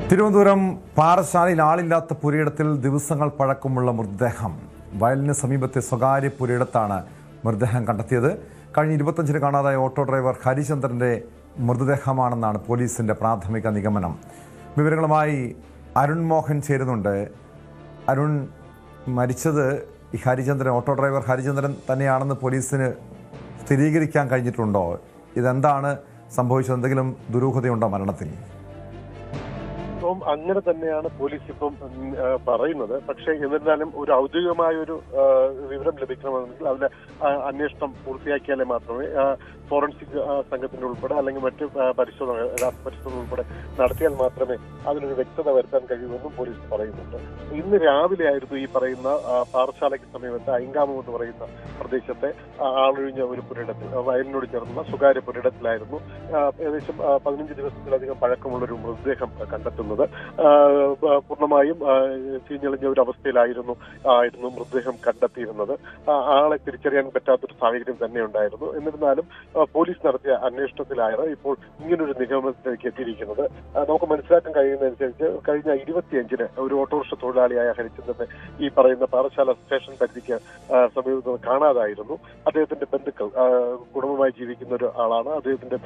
തിരുവനന്തപുരം പാറശാലയിൽ ആളില്ലാത്ത പുരയിടത്തിൽ ദിവസങ്ങൾ പഴക്കമുള്ള മൃതദേഹം. വയലിന് സമീപത്തെ സ്വകാര്യ പുരയിടത്താണ് മൃതദേഹം കണ്ടെത്തിയത്. കഴിഞ്ഞ 25-ന് കാണാതായ ഓട്ടോ ഡ്രൈവർ ഹരിചന്ദ്രന്റെ മൃതദേഹമാണെന്നാണ് പോലീസിന്റെ പ്രാഥമിക നിഗമനം. വിവരങ്ങളുമായി അരുൺ മോഹൻ ചേരുന്നുണ്ട്. അരുൺ, മരിച്ചത് ഈ ഹരിചന്ദ്രൻ, ഓട്ടോ ഡ്രൈവർ ഹരിചന്ദ്രൻ തന്നെയാണെന്ന് പോലീസിന് സ്ഥിരീകരിക്കാൻ കഴിഞ്ഞിട്ടുണ്ടോ? ഇതെന്താണ് സംഭവിച്ചത്? എന്തെങ്കിലും ദുരൂഹതയുണ്ടോ മരണത്തിൽ? അങ്ങനെ തന്നെയാണ് പോലീസ് ഇപ്പം പറയുന്നത്. പക്ഷേ എന്നിരുന്നാലും ഒരു ഔദ്യോഗികമായ ഒരു വിവരം ലഭിക്കണമെങ്കിൽ അതിന്റെ അന്വേഷണം പൂർത്തിയാക്കിയാലേ മാത്രമേ ഫോറൻസിക് സംഘത്തിന്റെ ഉൾപ്പെടെ അല്ലെങ്കിൽ മറ്റ് രാസപരിശോധന ഉൾപ്പെടെ നടത്തിയാൽ മാത്രമേ അതിനൊരു വ്യക്തത വരുത്താൻ കഴിയുമെന്നും പോലീസ് പറയുന്നുണ്ട്. ഇന്ന് രാവിലെ ആയിരുന്നു ഈ പറയുന്ന പാറശാലയ്ക്ക് സമീപത്തെ ഐങ്കാമം എന്ന് പറയുന്ന പ്രദേശത്തെ ആളൊഴിഞ്ഞ ഒരു പുരയിടത്തിൽ, വയലിനോട് ചേർന്നുള്ള സ്വകാര്യ പുരയിടത്തിലായിരുന്നു ഏകദേശം 15 ദിവസത്തിലധികം പഴക്കമുള്ള ഒരു മൃതദേഹം കണ്ടെത്തുന്നത്. പൂർണ്ണമായും ചീഞ്ഞളിഞ്ഞ ഒരു അവസ്ഥയിലായിരുന്നു മൃതദേഹം കണ്ടെത്തിയിരുന്നത്. ആളെ തിരിച്ചറിയാൻ പറ്റാത്തൊരു സാഹചര്യം തന്നെ ഉണ്ടായിരുന്നു. എന്നിരുന്നാലും പോലീസ് നടത്തിയ അന്വേഷണത്തിലാണ് ഇപ്പോൾ ഇങ്ങനൊരു നിഗമനത്തിലേക്ക് എത്തിയിരിക്കുന്നത്. നമുക്ക് മനസ്സിലാക്കാൻ കഴിയുന്നതനുസരിച്ച് കഴിഞ്ഞ 25-ന് ഒരു ഓട്ടോറിക്ഷ തൊഴിലാളിയായ ഹരിചന്ദ്രനെ ഈ പറയുന്ന പാറശാല സ്റ്റേഷൻ പരിധിക്ക് സമീപത്ത് കാണാതായിരുന്നു. അദ്ദേഹത്തിന്റെ ബന്ധുക്കൾ, കുടുംബമായി ജീവിക്കുന്ന ഒരു ആളാണ്. അദ്ദേഹത്തിന്റെ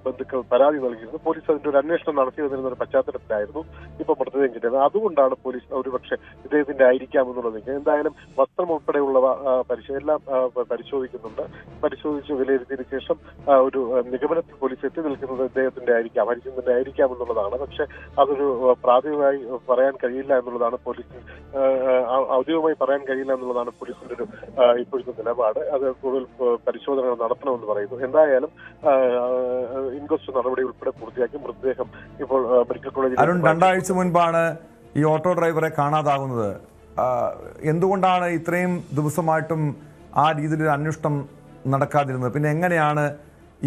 ബന്ധുക്കൾ പരാതി നൽകിയിരുന്നു. പോലീസ് അതിന്റെ ഒരു അന്വേഷണം നടത്തി വന്നിരുന്ന പശ്ചാത്തലത്തിലായിരുന്നു ഇപ്പൊ മൃതദേഹം കിട്ടിയത്. അതുകൊണ്ടാണ് പോലീസ് ഒരുപക്ഷെ ഇദ്ദേഹത്തിന്റെ ആയിരിക്കാമെന്നുള്ളത്. എന്തായാലും വസ്ത്രം ഉൾപ്പെടെയുള്ളവ എല്ലാം പരിശോധിക്കുന്നുണ്ട്. പരിശോധിച്ച് വിലയിരുത്തിയതിനു ശേഷം ഒരു നിഗമനത്തിൽ പോലീസ് എത്തി നിൽക്കുന്നത് ഇദ്ദേഹത്തിന്റെ ആയിരിക്കാം, ഹരിചന്ദ്രന്റെ ആയിരിക്കാം എന്നുള്ളതാണ്. പക്ഷെ അതൊരു പ്രാഥമികമായി പറയാൻ കഴിയില്ല എന്നുള്ളതാണ് പോലീസിന്, ഔദ്യോഗികമായി പറയാൻ കഴിയില്ല എന്നുള്ളതാണ് പോലീസിന്റെ ഒരു ഇപ്പോഴത്തെ നിലപാട്. അത് കൂടുതൽ പരിശോധനകൾ നടത്തണമെന്ന് പറയുന്നു. എന്തായാലും ഇൻക്വസ്റ്റ് നടപടി ഉൾപ്പെടെ പൂർത്തിയാക്കി മൃതദേഹം ഇപ്പോൾ മെഡിക്കൽ കോളേജിൽ. അരുൺ, 2 ആഴ്ച മുൻപാണ് ഈ ഓട്ടോ ഡ്രൈവറെ കാണാതാകുന്നത്. എന്തുകൊണ്ടാണ് ഇത്രയും ദിവസമായിട്ടും ആ രീതിയിലൊരു അന്വേഷണം നടക്കാതിരുന്നത്? പിന്നെ എങ്ങനെയാണ്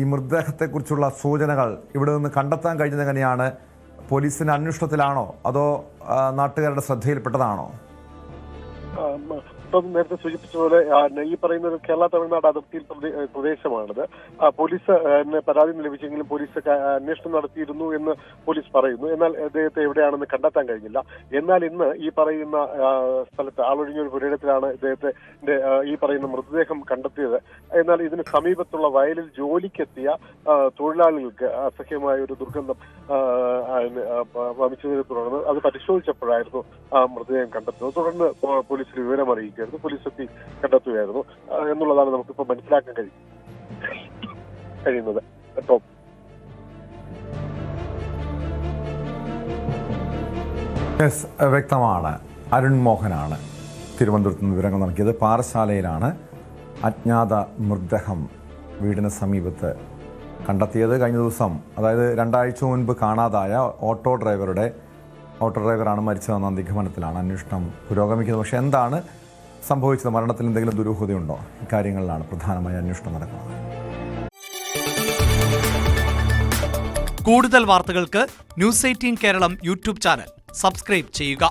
ഈ മൃതദേഹത്തെക്കുറിച്ചുള്ള സൂചനകൾ ഇവിടെ നിന്ന് കണ്ടെത്താൻ കഴിഞ്ഞത്? എങ്ങനെയാണ്? പോലീസിന്റെ അന്വേഷണത്തിലാണോ അതോ നാട്ടുകാരുടെ ശ്രദ്ധയിൽപ്പെട്ടതാണോ? നേരത്തെ സൂചിപ്പിച്ചതുപോലെ ഈ പറയുന്നത് കേരള തമിഴ്നാട് അതിർത്തിയിൽ പ്രദേശമാണിത്. പോലീസ് പരാതി ലഭിച്ചെങ്കിലും പോലീസ് അന്വേഷണം നടത്തിയിരുന്നു എന്ന് പോലീസ് പറയുന്നു. എന്നാൽ അദ്ദേഹത്തെ എവിടെയാണെന്ന് കണ്ടെത്താൻ കഴിഞ്ഞില്ല. എന്നാൽ ഇന്ന് ഈ പറയുന്ന സ്ഥലത്ത് ആളൊഴിഞ്ഞ ഒരു പുരയിടത്തിലാണ് ഇദ്ദേഹത്തിന്റെ ഈ പറയുന്ന മൃതദേഹം കണ്ടെത്തിയത്. എന്നാൽ ഇതിന് സമീപത്തുള്ള വയലിൽ ജോലിക്കെത്തിയ തൊഴിലാളികൾക്ക് അസഹ്യമായ ഒരു ദുർഗന്ധം വമിച്ചതിനെ തുടർന്ന് അത് പരിശോധിച്ചപ്പോഴായിരുന്നു മൃതദേഹം കണ്ടെത്തുന്നത്. തുടർന്ന് പോലീസിൽ വിവരം അറിയിക്കും, പോലീസ് എത്തി കണ്ടെത്തുകയായിരുന്നു എന്നുള്ളതാണ് നമുക്കിപ്പോൾ മനസ്സിലാക്കാൻ കഴിയുന്നത്. വ്യക്തമാണ്. അരുൺ മോഹനാണ് തിരുവനന്തപുരത്ത് നിന്ന് വിവരങ്ങൾ നൽകിയത്. പാറശാലയിലാണ് അജ്ഞാത മൃതദേഹം വീടിന് സമീപത്ത് കണ്ടെത്തിയത്. കഴിഞ്ഞ ദിവസം, അതായത് 2 ആഴ്ച മുൻപ് കാണാതായ ഓട്ടോ ഡ്രൈവറാണ് മരിച്ചതെന്ന നിഗമനത്തിലാണ് അന്വേഷണം പുരോഗമിക്കുന്നത്. പക്ഷേ എന്താണ് സംഭവിച്ചത്? മരണത്തിൽ എന്തെങ്കിലും ദുരൂഹതയുണ്ടോ? ഇക്കാര്യങ്ങളിലാണ് പ്രധാനമായി അന്വേഷണം നടക്കുന്നത്. കൂടുതൽ വാർത്തകൾക്ക് News 18 Keralam YouTube channel subscribe ചെയ്യുക.